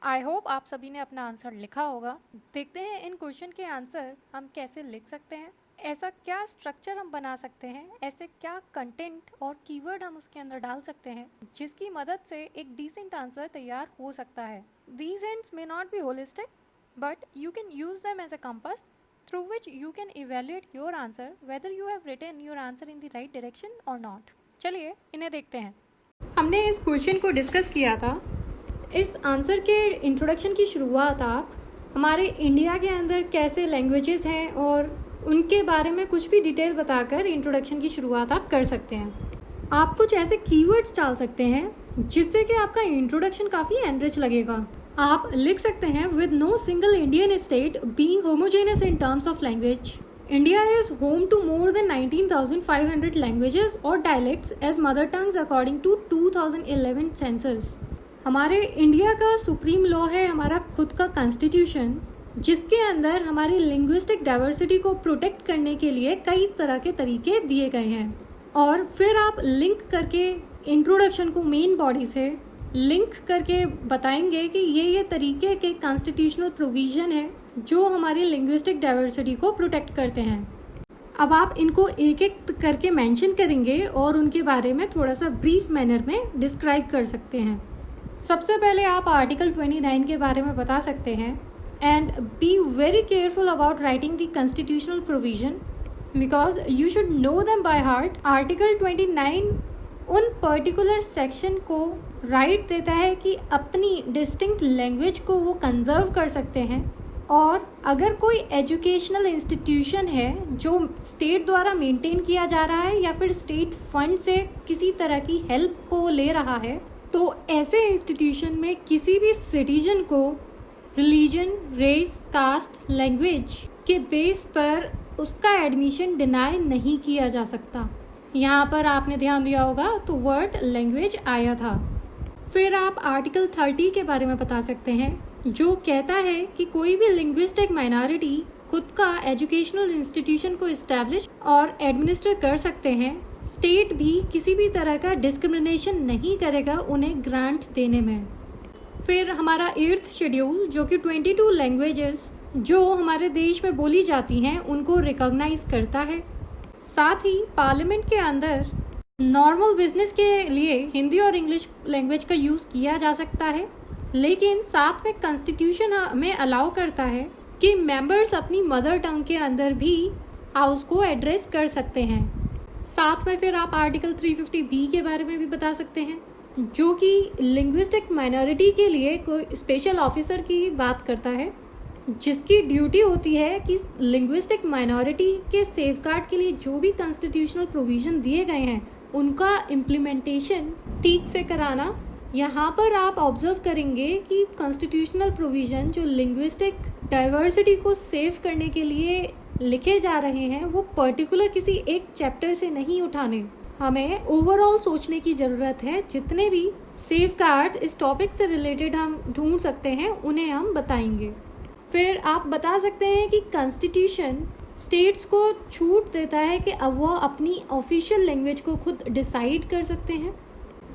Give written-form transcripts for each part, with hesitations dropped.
I hope आप सभी ने अपना आंसर लिखा होगा। देखते हैं इन क्वेश्चन के आंसर हम कैसे लिख सकते हैं। ऐसा क्या स्ट्रक्चर हम बना सकते हैं, ऐसे क्या कंटेंट और कीवर्ड हम उसके अंदर डाल सकते हैं जिसकी मदद से एक डिसेंट आंसर तैयार हो सकता है। These ends may not be holistic but you can use them as a compass through which you can evaluate your answer whether you have written your answer in the right direction or not। चलिए इन्हें देखते हैं। हमने इस question को discuss किया था। इस आंसर के इंट्रोडक्शन की शुरुआत आप हमारे इंडिया के अंदर कैसे लैंग्वेजेस हैं और उनके बारे में कुछ भी डिटेल बताकर इंट्रोडक्शन की शुरुआत आप कर सकते हैं। आप कुछ ऐसे कीवर्ड्स डाल सकते हैं जिससे कि आपका इंट्रोडक्शन काफ़ी एनरिच लगेगा। आप लिख सकते हैं with no single Indian state being homogeneous in terms of language, India is home to more than 19,500 languages और dialects as mother tongues according to 2011 census. हमारे इंडिया का सुप्रीम लॉ है हमारा खुद का कॉन्स्टिट्यूशन, जिसके अंदर हमारी लिंग्विस्टिक डाइवर्सिटी को प्रोटेक्ट करने के लिए कई तरह के तरीके दिए गए हैं। और फिर आप लिंक करके इंट्रोडक्शन को मेन बॉडी से लिंक करके बताएंगे कि ये तरीके के कॉन्स्टिट्यूशनल प्रोविज़न है जो हमारी लिंग्विस्टिक डाइवर्सिटी को प्रोटेक्ट करते हैं। अब आप इनको एक एक करके मेंशन करेंगे और उनके बारे में थोड़ा सा ब्रीफ मैनर में डिस्क्राइब कर सकते हैं। सबसे पहले आप आर्टिकल 29 के बारे में बता सकते हैं and be very careful about writing the constitutional provision because you should know them by heart. Article 29 उन पर्टिकुलर सेक्शन को राइट देता है कि अपनी डिस्टिंक्ट लैंग्वेज को वो कंजर्व कर सकते हैं, और अगर कोई एजुकेशनल इंस्टीट्यूशन है जो स्टेट द्वारा मेंटेन किया जा रहा है या फिर स्टेट फंड से किसी तरह की हेल्प को ले रहा है, तो ऐसे इंस्टीट्यूशन में किसी भी सिटीजन को रिलीजन, रेस, कास्ट, लैंग्वेज के बेस पर उसका एडमिशन डिनाई नहीं किया जा सकता। यहाँ पर आपने ध्यान दिया होगा तो वर्ड लैंग्वेज आया था। फिर आप आर्टिकल 30 के बारे में बता सकते हैं जो कहता है कि कोई भी लिंग्विस्टिक माइनॉरिटी खुद का एजुकेशनल इंस्टीट्यूशन को इस्टेब्लिश और एडमिनिस्टर कर सकते हैं। स्टेट भी किसी भी तरह का डिस्क्रिमिनेशन नहीं करेगा उन्हें ग्रांट देने में। फिर हमारा 8th शेड्यूल जो कि 22 लैंग्वेजेस जो हमारे देश में बोली जाती हैं उनको रिकॉग्नाइज करता है। साथ ही पार्लियामेंट के अंदर नॉर्मल बिजनेस के लिए हिंदी और इंग्लिश लैंग्वेज का यूज़ किया जा सकता है, लेकिन साथ में कॉन्स्टिट्यूशन हमें अलाउ करता है कि मेंबर्स अपनी मदर टंग के अंदर भी हाउस को एड्रेस कर सकते हैं। साथ में फिर आप आर्टिकल 350B के बारे में भी बता सकते हैं जो कि लिंग्विस्टिक माइनॉरिटी के लिए कोई स्पेशल ऑफिसर की बात करता है जिसकी ड्यूटी होती है कि लिंग्विस्टिक माइनॉरिटी के सेफगार्ड के लिए जो भी कॉन्स्टिट्यूशनल प्रोविज़न दिए गए हैं उनका इम्प्लीमेंटेशन ठीक से कराना। यहाँ पर आप ऑब्जर्व करेंगे कि कॉन्स्टिट्यूशनल प्रोविज़न जो लिंग्विस्टिक डाइवर्सिटी को सेव करने के लिए लिखे जा रहे हैं वो पर्टिकुलर किसी एक चैप्टर से नहीं उठाने, हमें ओवरऑल सोचने की ज़रूरत है। जितने भी सेफगार्ड इस टॉपिक से रिलेटेड हम ढूंढ सकते हैं उन्हें हम बताएंगे। फिर आप बता सकते हैं कि कॉन्स्टिट्यूशन स्टेट्स को छूट देता है कि अब वो अपनी ऑफिशियल लैंग्वेज को खुद डिसाइड कर सकते हैं,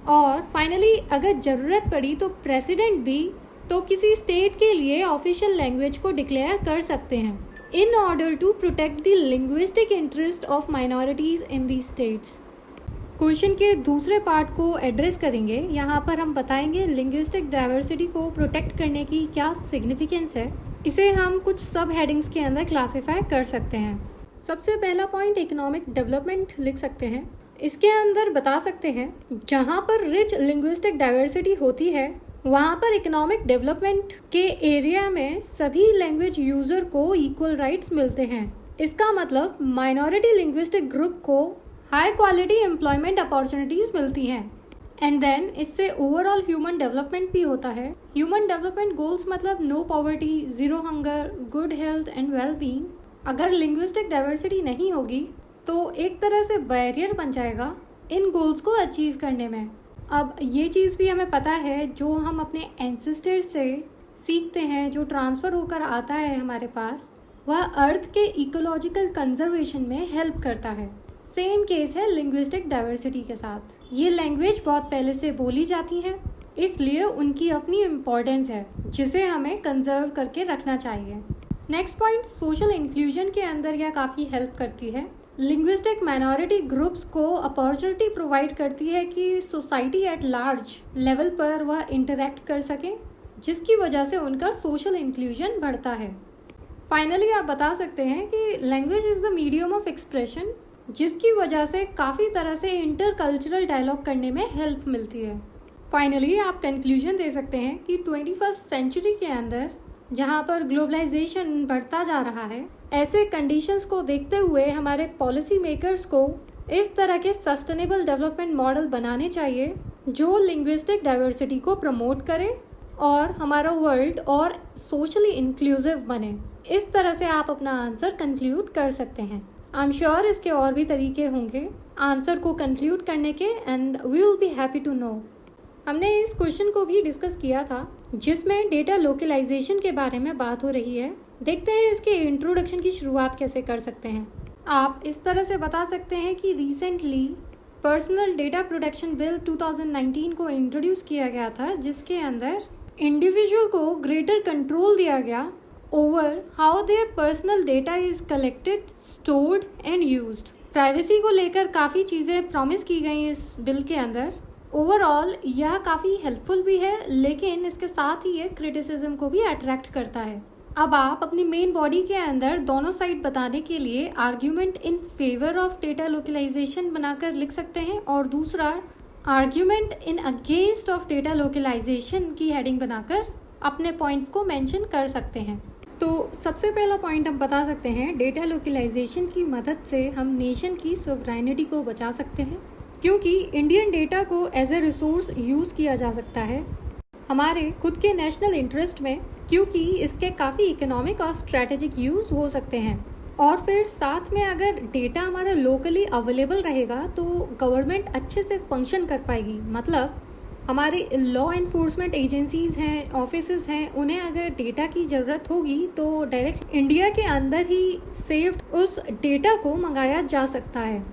और फाइनली अगर ज़रूरत पड़ी तो प्रेसिडेंट भी तो किसी स्टेट के लिए ऑफिशियल लैंग्वेज को डिक्लेयर कर सकते हैं in order to protect the linguistic interest of minorities in the states. Question के दूसरे पार्ट को एड्रेस करेंगे। यहाँ पर हम बताएंगे लिंग्विस्टिक डाइवर्सिटी को प्रोटेक्ट करने की क्या सिग्निफिकेंस है। इसे हम कुछ सब हेडिंग्स के अंदर क्लासिफाई कर सकते हैं। सबसे पहला पॉइंट इकोनॉमिक डेवलपमेंट लिख सकते हैं। इसके अंदर बता सकते हैं जहाँ पर रिच लिंग्विस्टिक डाइवर्सिटी होती है वहाँ पर इकोनॉमिक डेवलपमेंट के एरिया में सभी लैंग्वेज यूज़र को इक्वल राइट्स मिलते हैं। इसका मतलब माइनॉरिटी लिंग्विस्टिक ग्रुप को हाई क्वालिटी एम्प्लॉयमेंट अपॉर्चुनिटीज़ मिलती हैं, एंड देन इससे ओवरऑल ह्यूमन डेवलपमेंट भी होता है। ह्यूमन डेवलपमेंट गोल्स मतलब no poverty, zero hunger, good health and well being. अगर लिंग्विस्टिक डाइवर्सिटी नहीं होगी तो एक तरह से बैरियर बन जाएगा इन गोल्स को अचीव करने में। अब ये चीज़ भी हमें पता है जो हम अपने एंसेस्टर से सीखते हैं, जो ट्रांसफ़र होकर आता है हमारे पास, वह अर्थ के इकोलॉजिकल कंजर्वेशन में हेल्प करता है। सेम केस है लिंग्विस्टिक डाइवर्सिटी के साथ। ये लैंग्वेज बहुत पहले से बोली जाती हैं इसलिए उनकी अपनी इम्पोर्टेंस है जिसे हमें कंजर्व करके रखना चाहिए। नेक्स्ट पॉइंट, सोशल इंक्लूजन के अंदर यह काफ़ी हेल्प करती है। लिंग्विस्टिक माइनॉरिटी ग्रुप्स को अपॉर्चुनिटी प्रोवाइड करती है कि सोसाइटी एट लार्ज लेवल पर वह इंटरेक्ट कर सकें, जिसकी वजह से उनका सोशल इंक्लूजन बढ़ता है। फाइनली आप बता सकते हैं कि language is the medium of expression, जिसकी वजह से काफ़ी तरह से इंटरकल्चरल डायलॉग करने में हेल्प मिलती है। फाइनली आप कंक्लूजन दे सकते हैं कि 21st सेंचुरी के अंदर जहाँ पर ग्लोबलाइजेशन बढ़ता जा रहा है, ऐसे कंडीशंस को देखते हुए हमारे पॉलिसी मेकर्स को इस तरह के सस्टेनेबल डेवलपमेंट मॉडल बनाने चाहिए जो लिंग्विस्टिक डाइवर्सिटी को प्रमोट करे और हमारा वर्ल्ड और सोशली इंक्लूसिव बने। इस तरह से आप अपना आंसर कंक्लूड कर सकते हैं। आई एम श्योर इसके और भी तरीके होंगे आंसर को कंक्लूड करने के, and we will be happy to know. हमने इस क्वेश्चन को भी डिस्कस किया था जिसमें डेटा लोकलाइजेशन के बारे में बात हो रही है। देखते हैं इसके इंट्रोडक्शन की शुरुआत कैसे कर सकते हैं। आप इस तरह से बता सकते हैं कि recently personal data protection bill 2019 को इंट्रोड्यूस किया गया था, जिसके अंदर इंडिविजुअल को ग्रेटर कंट्रोल दिया गया over how their personal data is collected, stored and used. Privacy को लेकर काफ़ी चीज़ें प्रॉमिस की गई इस बिल के अंदर। ओवरऑल यह काफ़ी हेल्पफुल भी है, लेकिन इसके साथ ही ये क्रिटिसिज्म को भी अट्रैक्ट करता है। अब आप अपनी मेन बॉडी के अंदर दोनों साइड बताने के लिए argument in favour of data localisation बनाकर लिख सकते हैं, और दूसरा argument in against of data localisation की हेडिंग बनाकर अपने पॉइंट्स को मेंशन कर सकते हैं। तो सबसे पहला पॉइंट हम बता सकते हैं, डेटा लोकलाइजेशन की मदद से हम नेशन की सोवरेनिटी को बचा सकते हैं, क्योंकि इंडियन डेटा को एज ए रिसोर्स यूज़ किया जा सकता है हमारे खुद के नेशनल इंटरेस्ट में, क्योंकि इसके काफ़ी इकोनॉमिक और स्ट्रैटेजिक यूज़ हो सकते हैं। और फिर साथ में अगर डेटा हमारा लोकली अवेलेबल रहेगा तो गवर्नमेंट अच्छे से फंक्शन कर पाएगी। मतलब हमारे लॉ एनफोर्समेंट एजेंसीज़ हैं, ऑफिसेज हैं, उन्हें अगर डेटा की ज़रूरत होगी तो डायरेक्ट इंडिया के अंदर ही सेव्ड उस डेटा को मंगाया जा सकता है।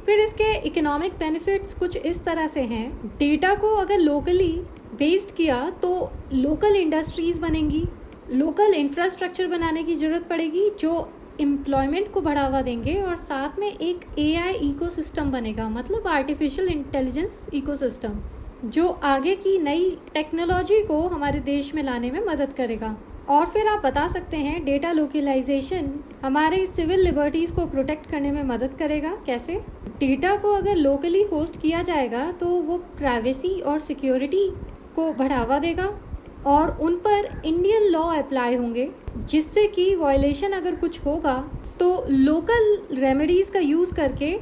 फिर इसके इकोनॉमिक बेनिफिट्स कुछ इस तरह से हैं। डेटा को अगर लोकली बेस्ड किया तो लोकल इंडस्ट्रीज़ बनेंगी, लोकल इंफ्रास्ट्रक्चर बनाने की ज़रूरत पड़ेगी जो एम्प्लॉयमेंट को बढ़ावा देंगे, और साथ में एक AI इकोसिस्टम बनेगा, मतलब आर्टिफिशियल इंटेलिजेंस इकोसिस्टम, जो आगे की नई टेक्नोलॉजी को हमारे देश में लाने में मदद करेगा। और फिर आप बता सकते हैं डेटा लोकलाइजेशन हमारे सिविल लिबर्टीज़ को प्रोटेक्ट करने में मदद करेगा। कैसे? डेटा को अगर लोकली होस्ट किया जाएगा तो वो प्राइवेसी और सिक्योरिटी को बढ़ावा देगा और उन पर इंडियन लॉ अप्लाई होंगे, जिससे कि वायलेशन अगर कुछ होगा तो लोकल रेमेडीज़ का यूज़ करके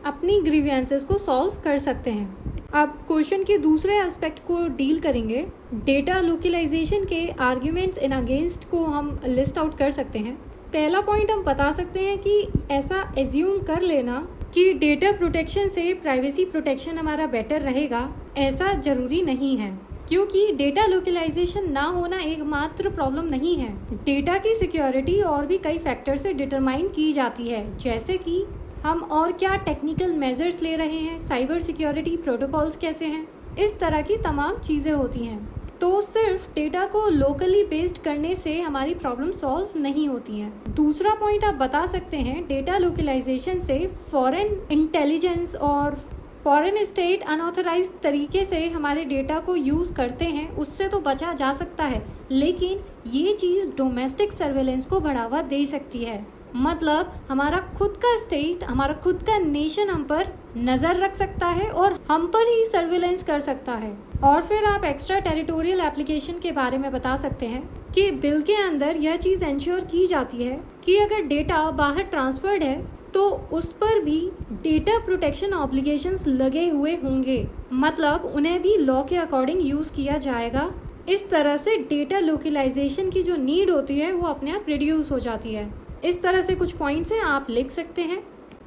अपनी ग्रीवियंसेस को सॉल्व कर सकते हैं। अब क्वेश्चन के दूसरे एस्पेक्ट को डील करेंगे। डेटा लोकलाइजेशन के आर्ग्यूमेंट्स इन अगेंस्ट को हम लिस्ट आउट कर सकते हैं। पहला पॉइंट हम बता सकते हैं कि ऐसा एज्यूम कर लेना कि डेटा प्रोटेक्शन से प्राइवेसी प्रोटेक्शन हमारा बेटर रहेगा, ऐसा ज़रूरी नहीं है, क्योंकि डेटा लोकलाइजेशन ना होना एकमात्र प्रॉब्लम नहीं है। डेटा की सिक्योरिटी और भी कई फैक्टर से डिटरमाइन की जाती है, जैसे कि हम और क्या टेक्निकल मेजर्स ले रहे हैं, साइबर सिक्योरिटी प्रोटोकॉल्स कैसे हैं, इस तरह की तमाम चीज़ें होती हैं। तो सिर्फ डेटा को लोकली बेस्ड करने से हमारी प्रॉब्लम सॉल्व नहीं होती हैं। दूसरा पॉइंट आप बता सकते हैं, डेटा लोकलाइजेशन से फॉरेन इंटेलिजेंस और फॉरेन स्टेट अनऑथराइज्ड तरीके से हमारे डेटा को यूज़ करते हैं, उससे तो बचा जा सकता है, लेकिन ये चीज़ डोमेस्टिक सर्वेलेंस को बढ़ावा दे सकती है। मतलब हमारा खुद का स्टेट, हमारा खुद का नेशन हम पर नज़र रख सकता है और हम पर ही सर्वेलेंस कर सकता है। और फिर आप एक्स्ट्रा टेरिटोरियल एप्लीकेशन के बारे में बता सकते हैं कि बिल के अंदर यह चीज़ इंश्योर की जाती है कि अगर डेटा बाहर ट्रांसफर्ड है तो उस पर भी डेटा प्रोटेक्शन ऑब्लिगेशंस लगे हुए होंगे, मतलब उन्हें भी लॉ के अकॉर्डिंग यूज़ किया जाएगा। इस तरह से डेटा लोकलाइजेशन की जो नीड होती है वो अपने आप रिड्यूस हो जाती है। इस तरह से कुछ पॉइंट्स हैं, आप लिख सकते हैं।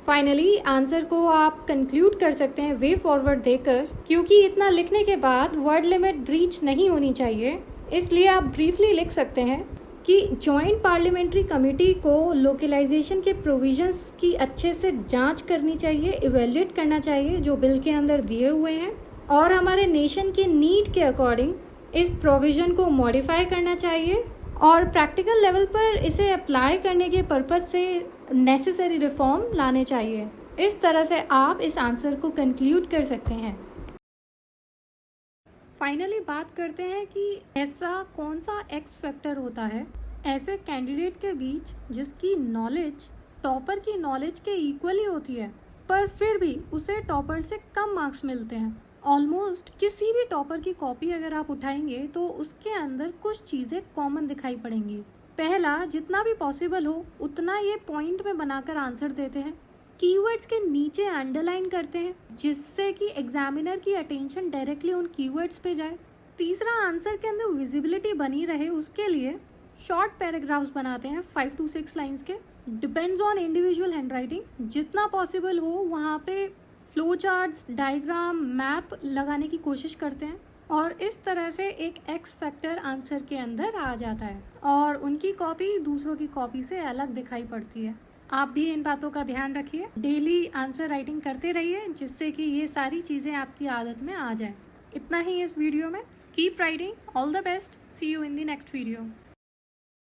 फाइनली आंसर को आप कंक्लूड कर सकते हैं वे फॉरवर्ड देकर, क्योंकि इतना लिखने के बाद वर्ड लिमिट ब्रीच नहीं होनी चाहिए, इसलिए आप ब्रीफली लिख सकते हैं कि जॉइंट पार्लियामेंट्री कमेटी को लोकलाइजेशन के प्रोविजंस की अच्छे से जांच करनी चाहिए, इवेल्युएट करना चाहिए जो बिल के अंदर दिए हुए हैं, और हमारे नेशन की नीड के अकॉर्डिंग इस प्रोविज़न को मॉडिफाई करना चाहिए और प्रैक्टिकल लेवल पर इसे अप्लाई करने के पर्पज़ से नेसेसरी रिफॉर्म लाने चाहिए। इस तरह से आप इस आंसर को कंक्लूड कर सकते हैं। फाइनली बात करते हैं कि ऐसा कौन सा एक्स फैक्टर होता है ऐसे कैंडिडेट के बीच जिसकी नॉलेज टॉपर की नॉलेज के इक्वली होती है, पर फिर भी उसे टॉपर से कम मार्क्स मिलते हैं। ऑलमोस्ट किसी भी टॉपर की कॉपी अगर आप उठाएंगे तो उसके अंदर कुछ चीज़ें कॉमन दिखाई पड़ेंगी। पहला, जितना भी पॉसिबल हो उतना ये पॉइंट में बनाकर आंसर देते हैं, कीवर्ड्स के नीचे अंडरलाइन करते हैं जिससे कि एग्जामिनर की अटेंशन डायरेक्टली उन कीवर्ड्स पे जाए। तीसरा, आंसर के अंदर विजिबिलिटी बनी रहे उसके लिए शॉर्ट पैराग्राफ्स बनाते हैं 5 to 6 लाइंस के। डिपेंड्स ऑन इंडिविजुअल हैंडराइटिंग, जितना पॉसिबल हो वहाँ पे फ्लो चार्ट्स, डायग्राम, मैप लगाने की कोशिश करते हैं और इस तरह से एक एक्स फैक्टर आंसर के अंदर आ जाता है और उनकी कॉपी दूसरों की कॉपी से अलग दिखाई पड़ती है। आप भी इन बातों का ध्यान रखिए, डेली आंसर राइटिंग करते रहिए जिससे कि ये सारी चीज़ें आपकी आदत में आ जाए। इतना ही इस वीडियो में। Keep writing, all the best, see you in the next video.